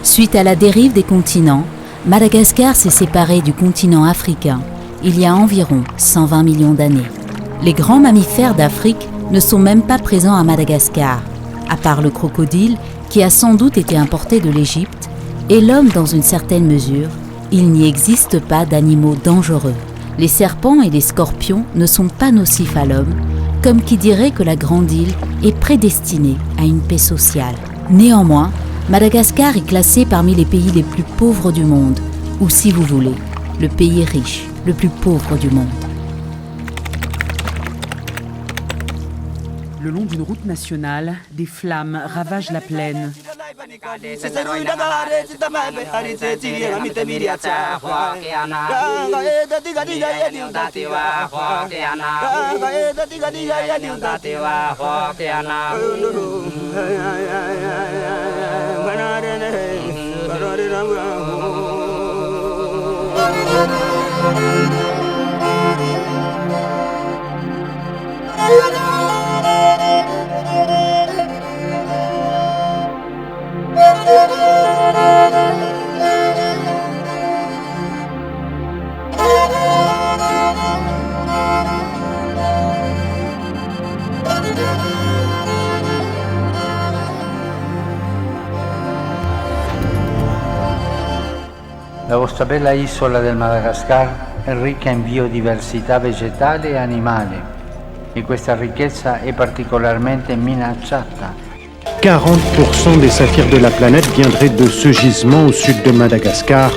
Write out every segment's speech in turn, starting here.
Suite à la dérive des continents, Madagascar s'est séparé du continent africain il y a environ 120 millions d'années. Les grands mammifères d'Afrique ne sont même pas présents à Madagascar, à part le crocodile qui a sans doute été importé de l'Égypte, et l'homme dans une certaine mesure. Il n'y existe pas d'animaux dangereux. Les serpents et les scorpions ne sont pas nocifs à l'homme, comme qui dirait que la grande île est prédestinée à une paix sociale. Néanmoins, Madagascar est classé parmi les pays les plus pauvres du monde, ou si vous voulez, le pays riche, le plus pauvre du monde. Le long d'une route nationale, des flammes ravagent la plaine. La vostra bella isola del Madagascar è ricca in biodiversità vegetale e animale e questa ricchezza è particolarmente minacciata. 40% des saphirs de la planète viendraient de ce gisement au sud de Madagascar.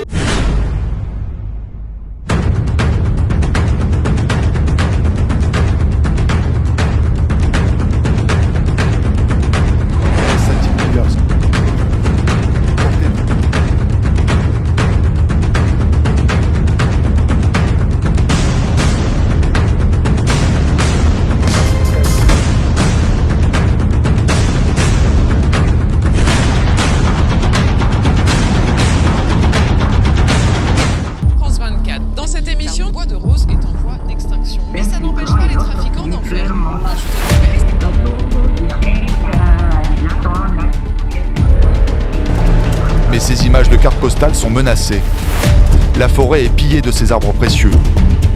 Mais ces images de cartes postales sont menacées. La forêt est pillée de ses arbres précieux,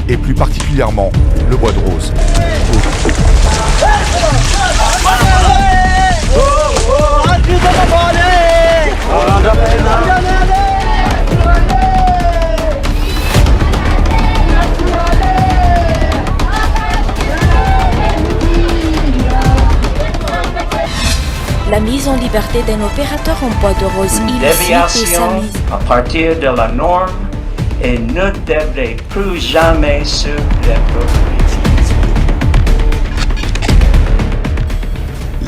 et plus particulièrement le bois de rose. La mise en liberté d'un opérateur en bois de rose illicite et sa mise à partir de la norme et ne devrait plus jamais se reproduire.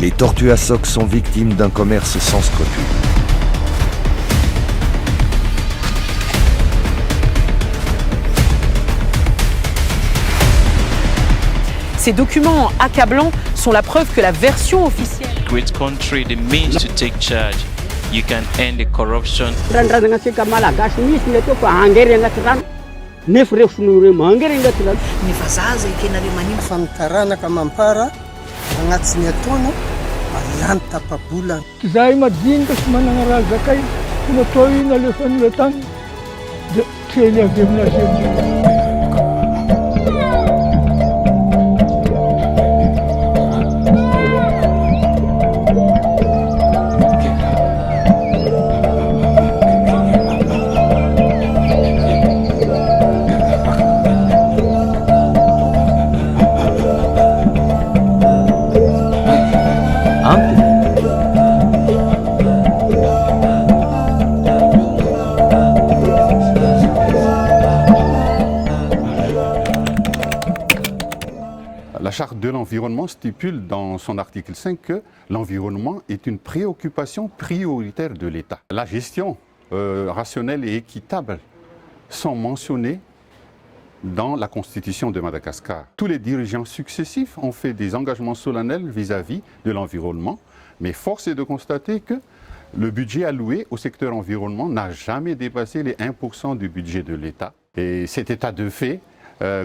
Les tortues à socs sont victimes d'un commerce sans scrupules. Ces documents accablants sont la preuve que la version officielle. With country the means to take charge, you can end the corruption. La Charte de l'environnement stipule dans son article 5 que l'environnement est une préoccupation prioritaire de l'État. La gestion rationnelle et équitable sont mentionnées dans la Constitution de Madagascar. Tous les dirigeants successifs ont fait des engagements solennels vis-à-vis de l'environnement, mais force est de constater que le budget alloué au secteur environnement n'a jamais dépassé les 1% du budget de l'État. Et cet état de fait,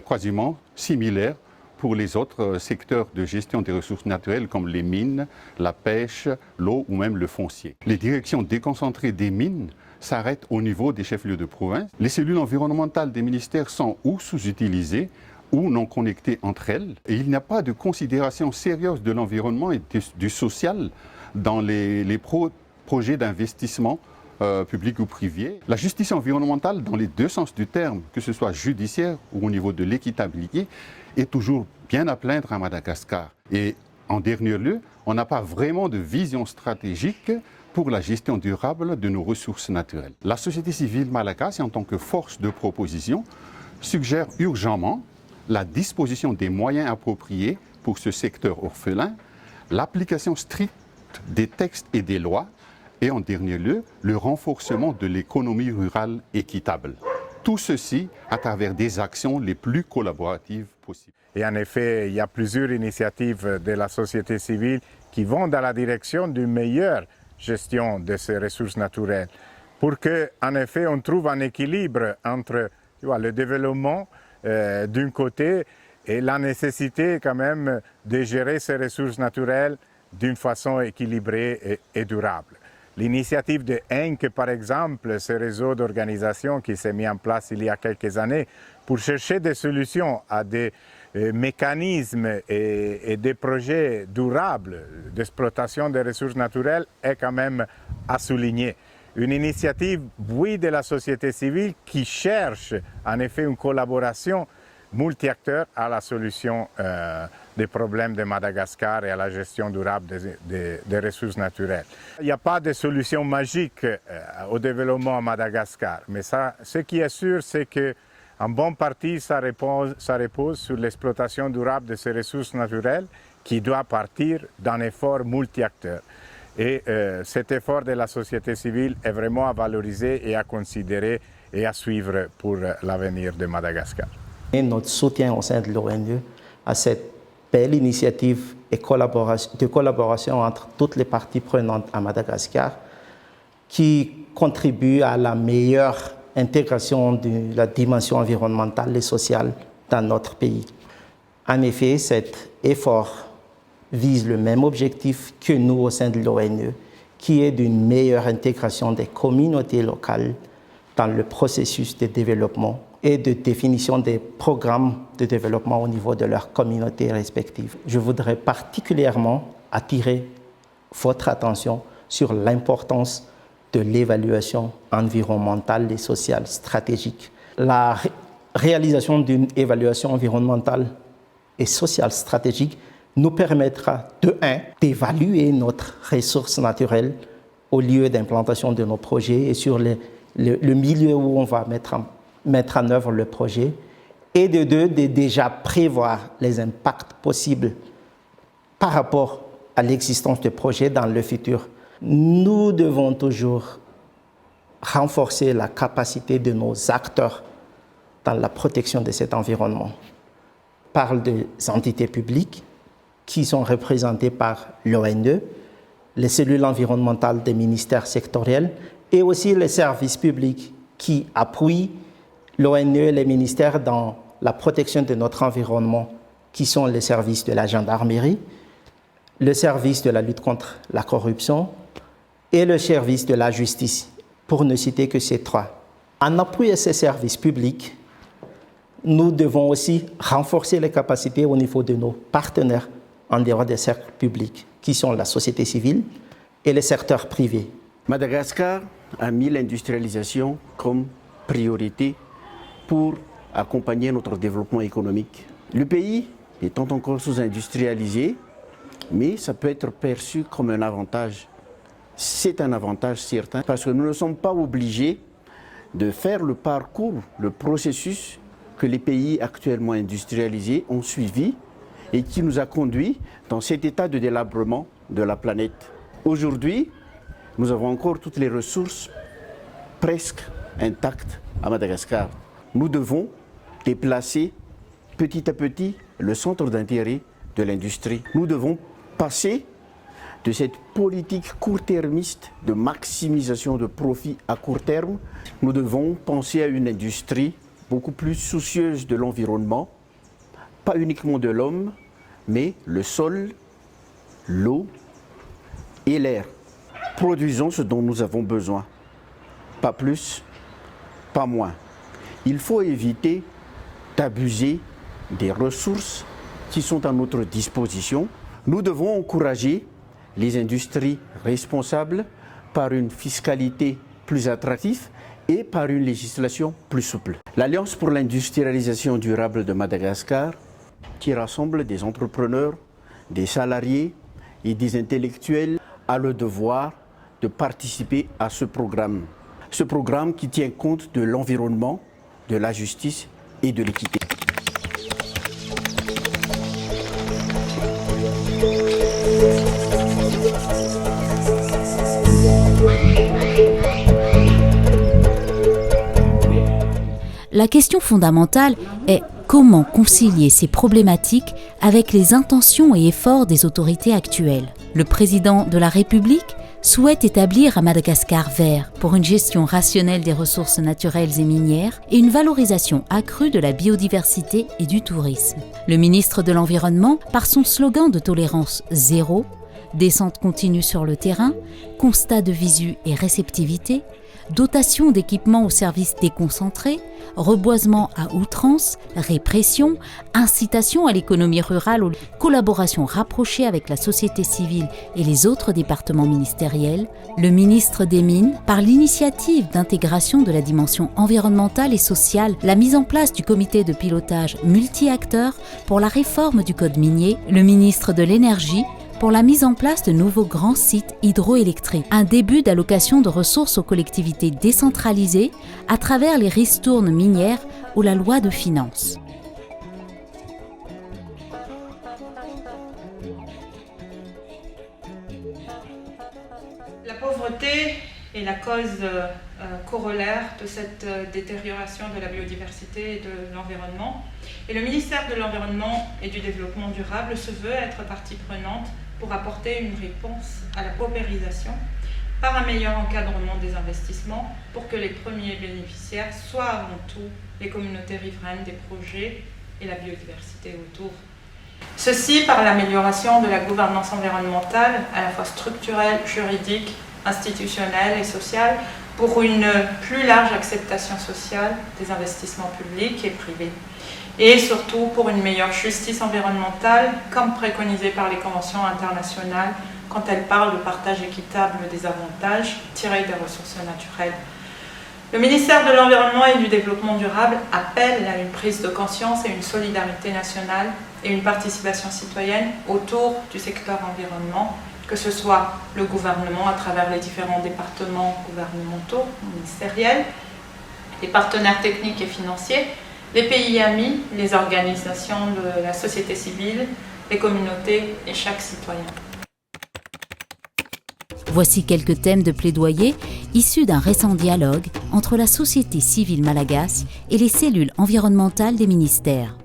quasiment similaire pour les autres secteurs de gestion des ressources naturelles comme les mines, la pêche, l'eau ou même le foncier. Les directions déconcentrées des mines s'arrêtent au niveau des chefs-lieux de province. Les cellules environnementales des ministères sont ou sous-utilisées ou non connectées entre elles. Et il n'y a pas de considération sérieuse de l'environnement et du social dans les projets d'investissement public ou privé. La justice environnementale, dans les deux sens du terme, que ce soit judiciaire ou au niveau de l'équitabilité, est toujours bien à plaindre à Madagascar. Et en dernier lieu, on n'a pas vraiment de vision stratégique pour la gestion durable de nos ressources naturelles. La société civile malagasy, en tant que force de proposition, suggère urgemment la disposition des moyens appropriés pour ce secteur orphelin, l'application stricte des textes et des lois, et en dernier lieu, le renforcement de l'économie rurale équitable. Tout ceci à travers des actions les plus collaboratives possibles. Et en effet, il y a plusieurs initiatives de la société civile qui vont dans la direction d'une meilleure gestion de ces ressources naturelles, pour qu'en effet on trouve un équilibre entre le développement d'un côté et la nécessité quand même de gérer ces ressources naturelles d'une façon équilibrée et durable. L'initiative de ENC, par exemple, ce réseau d'organisations qui s'est mis en place il y a quelques années pour chercher des solutions à des mécanismes et des projets durables d'exploitation des ressources naturelles est quand même à souligner. Une initiative, oui, de la société civile qui cherche en effet une collaboration multi-acteurs à la solution des problèmes de Madagascar et à la gestion durable des ressources naturelles. Il n'y a pas de solution magique au développement à Madagascar, mais ce qui est sûr, c'est qu'en bonne partie, ça repose sur l'exploitation durable de ces ressources naturelles qui doit partir d'un effort multi-acteurs. Et cet effort de la société civile est vraiment à valoriser et à considérer et à suivre pour l'avenir de Madagascar. Et notre soutien au sein de l'ONU à cette belle initiative de collaboration entre toutes les parties prenantes à Madagascar qui contribue à la meilleure intégration de la dimension environnementale et sociale dans notre pays. En effet, cet effort vise le même objectif que nous au sein de l'ONU, qui est d'une meilleure intégration des communautés locales dans le processus de développement et de définition des programmes de développement au niveau de leurs communautés respectives. Je voudrais particulièrement attirer votre attention sur l'importance de l'évaluation environnementale et sociale stratégique. La réalisation d'une évaluation environnementale et sociale stratégique nous permettra d'évaluer notre ressource naturelle au lieu d'implantation de nos projets et sur le milieu où on va mettre en œuvre le projet, et de déjà prévoir les impacts possibles par rapport à l'existence de projets dans le futur. Nous devons toujours renforcer la capacité de nos acteurs dans la protection de cet environnement. On parle des entités publiques qui sont représentées par l'ONU, les cellules environnementales des ministères sectoriels et aussi les services publics qui appuient l'ONU et les ministères dans la protection de notre environnement, qui sont les services de la gendarmerie, le service de la lutte contre la corruption et le service de la justice, pour ne citer que ces trois. En appui à ces services publics, nous devons aussi renforcer les capacités au niveau de nos partenaires en dehors des cercles publics, qui sont la société civile et les secteurs privés. Madagascar a mis l'industrialisation comme priorité pour accompagner notre développement économique. Le pays étant encore sous-industrialisé, mais ça peut être perçu comme un avantage. C'est un avantage certain parce que nous ne sommes pas obligés de faire le parcours, le processus que les pays actuellement industrialisés ont suivi et qui nous a conduits dans cet état de délabrement de la planète. Aujourd'hui, nous avons encore toutes les ressources presque intactes à Madagascar. Nous devons déplacer petit à petit le centre d'intérêt de l'industrie. Nous devons passer de cette politique court-termiste de maximisation de profits à court terme. Nous devons penser à une industrie beaucoup plus soucieuse de l'environnement, pas uniquement de l'homme, mais le sol, l'eau et l'air. Produisons ce dont nous avons besoin. Pas plus, pas moins. Il faut éviter d'abuser des ressources qui sont à notre disposition. Nous devons encourager les industries responsables par une fiscalité plus attractive et par une législation plus souple. L'Alliance pour l'industrialisation durable de Madagascar, qui rassemble des entrepreneurs, des salariés et des intellectuels, a le devoir de participer à ce programme. Ce programme qui tient compte de l'environnement, de la justice et de l'équité. La question fondamentale est comment concilier ces problématiques avec les intentions et efforts des autorités actuelles. Le président de la République souhaite établir un Madagascar vert pour une gestion rationnelle des ressources naturelles et minières et une valorisation accrue de la biodiversité et du tourisme. Le ministre de l'Environnement, par son slogan de tolérance zéro, descente continue sur le terrain, constat de visu et réceptivité, dotation d'équipements au service déconcentré, reboisement à outrance, répression, incitation à l'économie rurale, collaboration rapprochée avec la société civile et les autres départements ministériels, le ministre des Mines, par l'initiative d'intégration de la dimension environnementale et sociale, la mise en place du comité de pilotage multi-acteurs pour la réforme du code minier, le ministre de l'Énergie, pour la mise en place de nouveaux grands sites hydroélectriques, un début d'allocation de ressources aux collectivités décentralisées à travers les ristournes minières ou la loi de finances. La pauvreté est la cause corollaire de cette détérioration de la biodiversité et de l'environnement. Et le ministère de l'Environnement et du Développement durable se veut être partie prenante pour apporter une réponse à la paupérisation par un meilleur encadrement des investissements pour que les premiers bénéficiaires soient avant tout les communautés riveraines des projets et la biodiversité autour. Ceci par l'amélioration de la gouvernance environnementale à la fois structurelle, juridique, institutionnelle et sociale pour une plus large acceptation sociale des investissements publics et privés. Et surtout pour une meilleure justice environnementale, comme préconisé par les conventions internationales quand elles parlent de partage équitable des avantages tirés des ressources naturelles. Le ministère de l'Environnement et du Développement durable appelle à une prise de conscience et une solidarité nationale et une participation citoyenne autour du secteur environnement, que ce soit le gouvernement à travers les différents départements gouvernementaux, ministériels, les partenaires techniques et financiers, les pays amis, les organisations de la société civile, les communautés et chaque citoyen. Voici quelques thèmes de plaidoyer issus d'un récent dialogue entre la société civile malagasy et les cellules environnementales des ministères.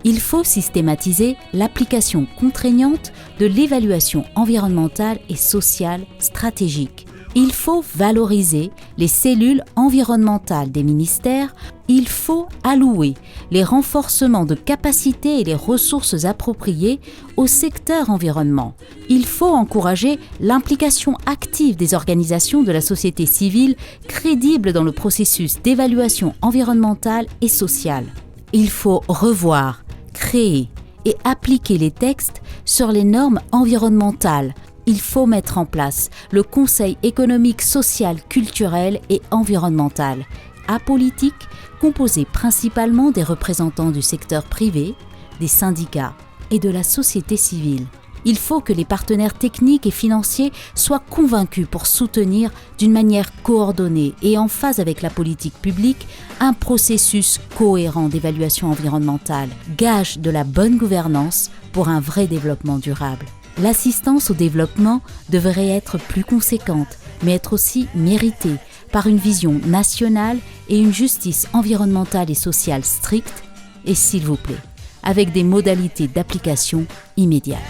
Il faut systématiser l'application contraignante de l'évaluation environnementale et sociale stratégique. Il faut valoriser les cellules environnementales des ministères. Il faut allouer les renforcements de capacités et les ressources appropriées au secteur environnement. Il faut encourager l'implication active des organisations de la société civile crédibles dans le processus d'évaluation environnementale et sociale. Il faut revoir, créer et appliquer les textes sur les normes environnementales. Il faut mettre en place le Conseil économique, social, culturel et environnemental, apolitique, composé principalement des représentants du secteur privé, des syndicats et de la société civile. Il faut que les partenaires techniques et financiers soient convaincus pour soutenir d'une manière coordonnée et en phase avec la politique publique un processus cohérent d'évaluation environnementale, gage de la bonne gouvernance pour un vrai développement durable. L'assistance au développement devrait être plus conséquente, mais être aussi méritée par une vision nationale et une justice environnementale et sociale stricte, et s'il vous plaît, avec des modalités d'application immédiates.